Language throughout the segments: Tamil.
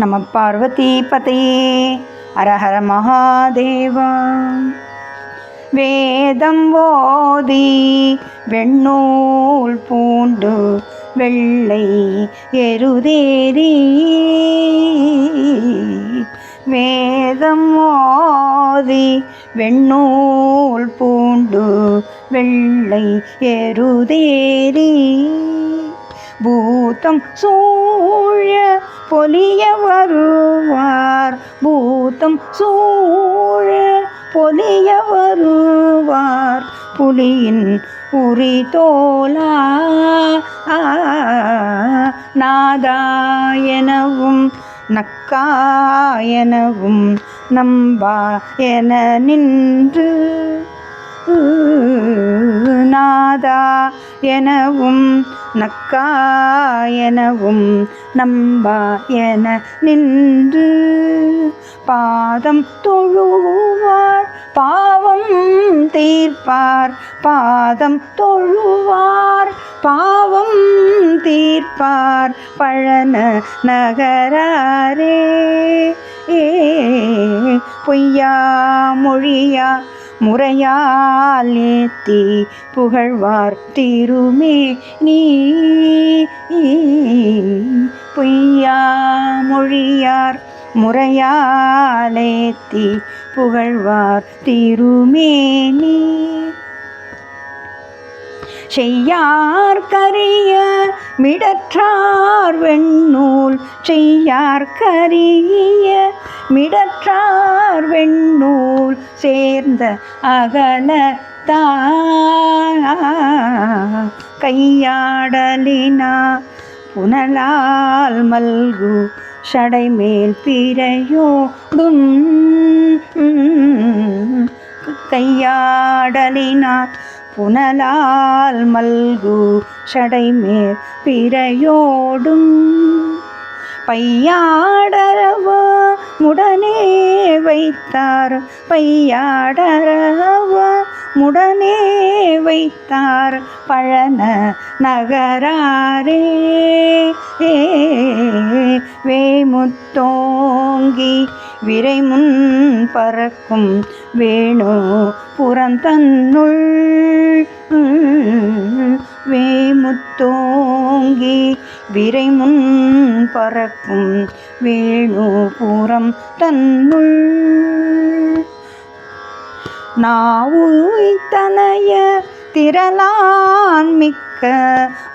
நம பார்வதி பதையே. அரஹர மகாதேவா. வேதம் ஓதி வெண்ணூல் பூண்டு வெள்ளை எருதேரி. வேதம் ஓதி வெண்ணூல் பூண்டு வெள்ளை எருதேரி. பூதம் சூழ பொலிய வருவார், பூதம் சூழ பொலிய வருவார். புலியின் உரி தோலா நாதாயனவும் நக்காயனவும் நம்பா என நின்று. நாதா எனவும் நக்காயனவும் நம்பா என நின்று. பாதம் தொழுவார் பாவம் தீர்ப்பார், பாதம் தொழுவார் பாவம் தீர்ப்பார். பழன நகராரே பொய்யா மொழியா முறையால் ஏத்தி புகழ்வார் திருமேனி. பொய்யா மொழியார் முறையாலேத்தி புகழ்வார் திருமேனி. செய்யார் கரிய மிடற்றார் வெண்ணூல், செய்யார் கரிய மிடற்றார் வெண்ணூல் சேர்ந்த அகலத்தா. கையாடலினா புனலால் மல்கு சடைமேல் பிறையோடும். கையாடலினார் புனலால் மல்கு சடைமேல் பிறையோடும். பையாடரவ முடனே வைத்தார், பையாடரவ முடனே வைத்தார். பழன நகராரே வேமுத்தோங்கி விரைமுன் பறக்கும் வேணு புறந்தன்னுள். வேமுத்தோங்கி விரைமுன் பறக்கும் வேணு புறம் தன்னுள். நாவுய்த்தனைய திரளான் மிக்க,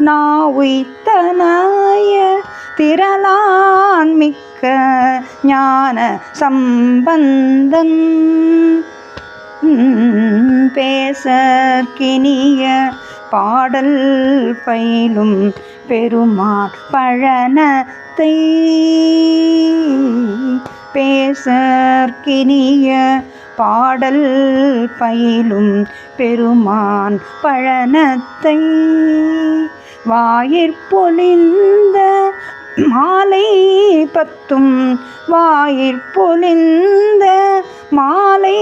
நாவுய்த்தனைய திரளான் மிக்க ஞான சம்பந்தன். பேசற்கினிய பாடல் பயிலும் பெருமான் பழனத்தை. பேசற்கினிய பாடல் பயிலும் பெருமான் பழனத்தை. வாயிற்பொலிந்த மாலை பத்தும், வாயிற்பொலிந்த மாலை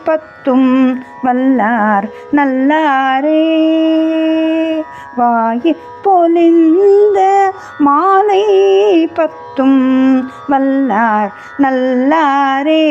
பத்தும் வல்லார் நல்லாரே. வாயிற்பொலிந்த மாலை பத்தும் வல்லார் நல்லாரே.